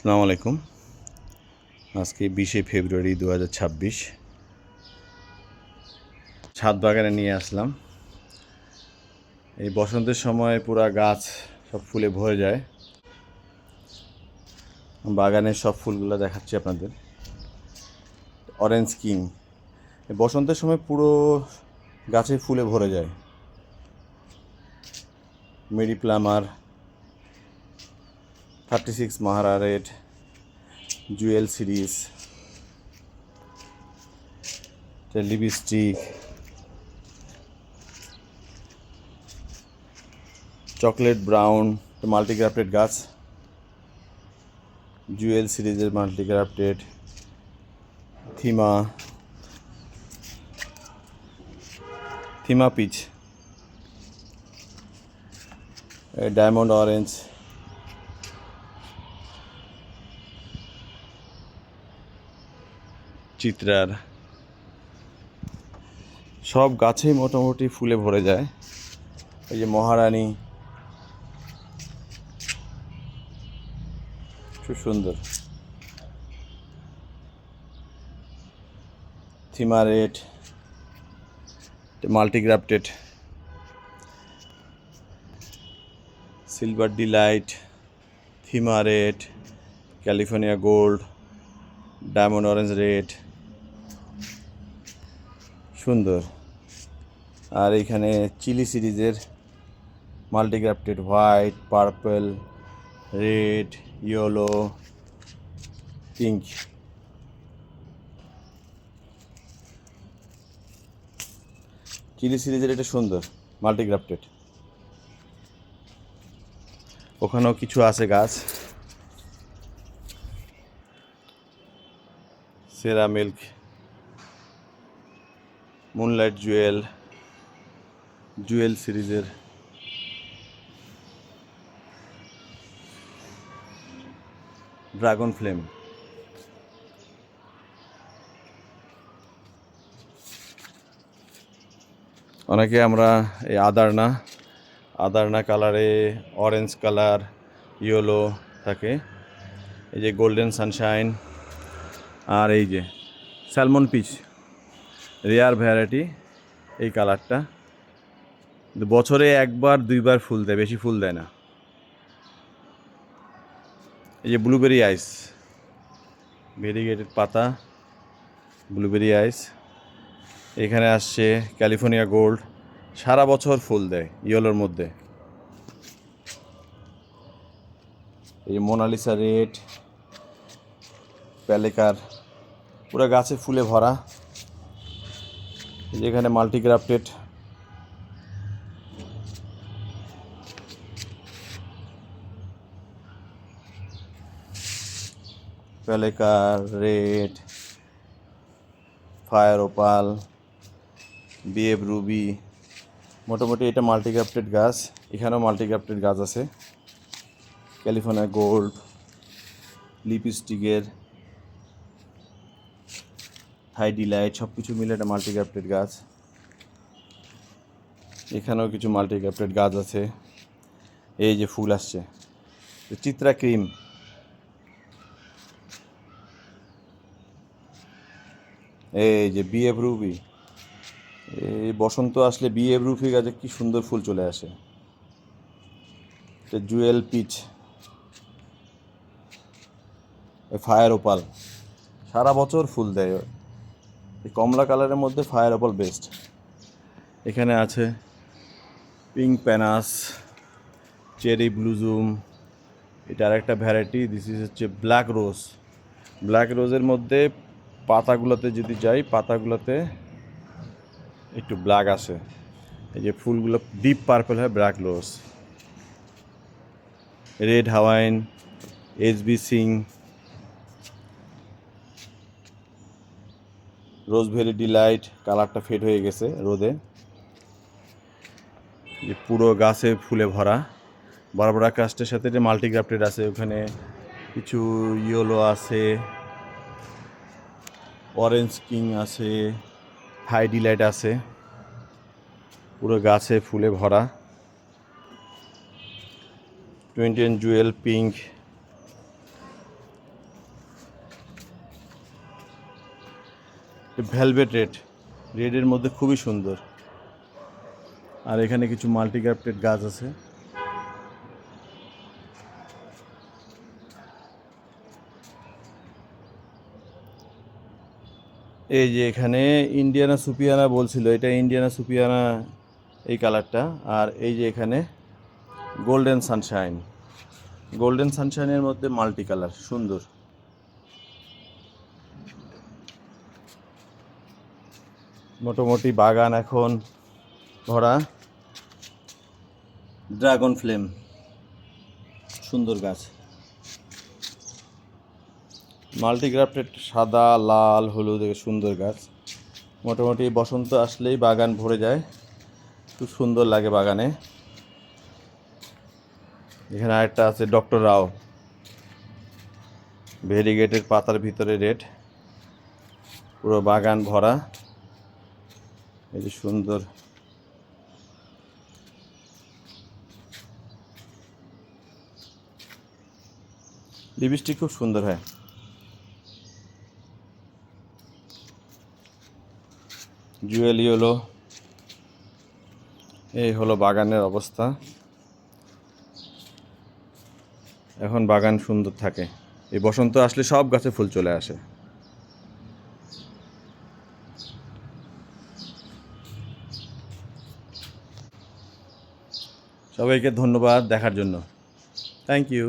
আসসালামু আলাইকুম। আজকে 20শে ফেব্রুয়ারি 2026 ছাদ বাগানে নিয়ে আসলাম। এই বসন্তের সময় পুরা গাছ সব ফুলে ভরে যায়। বাগানের সব ফুলগুলো দেখাচ্ছি আপনাদের। অরেঞ্জ কিং বসন্তের সময় পুরো গাছে ফুলে ভরে যায়। মেরি প্লামার, 36 মাহারা red, jewel series, lipstick, chocolate brown, multigrafted গাছ, জুয়েল সিরিজের মাল্টিগ্রাফটেড, থিমা পিচ, ডায়মন্ড অরেঞ্জ, চিত্রার, সব গাছেই মোটামুটি ফুলে ভরে যায়। এই যে মহারানী, খুব সুন্দর। থিমা রেড, মাল্টিগ্রাফটেড, সিলভার ডিলাইট, থিমা red, California gold, diamond orange red, সুন্দর। আর এইখানে চিলি সিরিজের multigrafted white, purple, red, yellow, pink. Chilli সিরিজের এটা সুন্দর, মাল্টিগ্রাফটেড। ওখানেও কিছু আছে গাছ, সেরা মিল্ক, মুনলাইট জুয়েল, জুয়েল সিরিজের, ড্রাগন ফ্লেম। অনেকে আমরা এই আদারনা কালারে, অরেঞ্জ কালার, ইয়েলো থাকে। এই যে গোল্ডেন সানশাইন, আর এই যে স্যালমন পিচ, রেয়ার ভ্যারাইটি। এই কালারটা বছরে একবার দুইবার ফুল দেয়, বেশি ফুল দেয় না। এই যে ব্লুবেরি আইস, ভেরিগেটেড পাতা, ব্লুবেরি আইস। এখানে আসছে ক্যালিফোর্নিয়া গোল্ড, সারা বছর ফুল দেয় ইয়েলোর মধ্যে। এই মোনালিসা রেড, প্যালেকার, পুরো গাছে ফুলে ভরা। যেখানে মাল্টিগ্রাফটেড, প্যালেকার red, fire opal, BF ruby. মোটামুটি এটা মাল্টিগ্রাফটেড গাছ। এখানেও মাল্টিগ্রাফটেড গাছ আছে, ক্যালিফোর্নিয়া গোল্ড, লিপস্টিকের, হাই ডিলাইট, সব কিছু মিলে একটা মাল্টিগ্রাফটেড গাছ। এখানেও কিছু মাল্টিগ্রাফটেড গাছ আছে। এই যে ফুল আসছে, চিত্রা ক্রিম, এই যে বিএফ রুবি। এই বসন্ত আসলে বিএফ রুবি গাছে কি সুন্দর ফুল চলে আসে। জুয়েল পিচ, ফায়ার ওপাল, সারা বছর ফুল দেয়। এই কমলা কালারের মধ্যে ফায়ার ওপাল বেস্ট। এখানে আছে পিঙ্ক প্যানাস, চেরি ব্লুজুম, এটা আরেকটা ভ্যারাইটি। দিস ইজ হচ্ছে ব্ল্যাক রোজ। ব্ল্যাক রোজের মধ্যে পাতাগুলোতে যদি যাই, পাতাগুলোতে একটু ব্ল্যাক আসে। এই যে ফুলগুলো ডিপ পার্পল হয়, black rose. Red Hawaiian, SB Singh, রোজভেরি ডিলাইট, কালারটা ফেড হয়ে গেছে রোদে। যে পুরো গাছে ফুলে ভরা। বারবারা কাস্টের সাথে যে মাল্টিগ্রাফটেড আছে, ওখানে কিছু ইয়েলো আছে, অরেঞ্জ কিং আছে, হাই ডিলাইট আছে, পুরো গাছে ফুলে ভরা। 20 জুয়েল পিঙ্ক, ভেলভেট রেড, রেডের মধ্যে খুবই সুন্দর। আর এখানে কিছু মাল্টিগ্রাফটেড গাছ আছে। এই যে এখানে ইন্ডিয়ানা সুপিয়ানা বলছিল, এটা ইন্ডিয়ানা সুপিয়ানা এই কালারটা। আর এই যে এখানে গোল্ডেন সানশাইন, গোল্ডেন সানশাইনের মধ্যে মাল্টি কালার, সুন্দর। মোটামুটি বাগান এখন ভরা। ড্রাগন ফ্লেম, সুন্দর গাছ। মাল্টিগ্রাফটেড সাদা, লাল, হলুদ, সুন্দর গাছ। মোটামুটি বসন্ত আসলেই বাগান ভরে যায়, খুব সুন্দর লাগে বাগানে। এখানে আরেকটা আছে ডক্টর রাও, ভেরিগেটের পাতার ভিতরে রেড, পুরো বাগান ভরা। এই যে সুন্দর। লিপস্টিক খুব সুন্দর হয়। জুয়েল ইয়েলো। এই হলো বাগানের অবস্থা। এখন বাগান সুন্দর থাকে, এই বসন্ত আসলে সব গাছে ফুল চলে আসে। সবাইকে ধন্যবাদ দেখার জন্য। Thank you.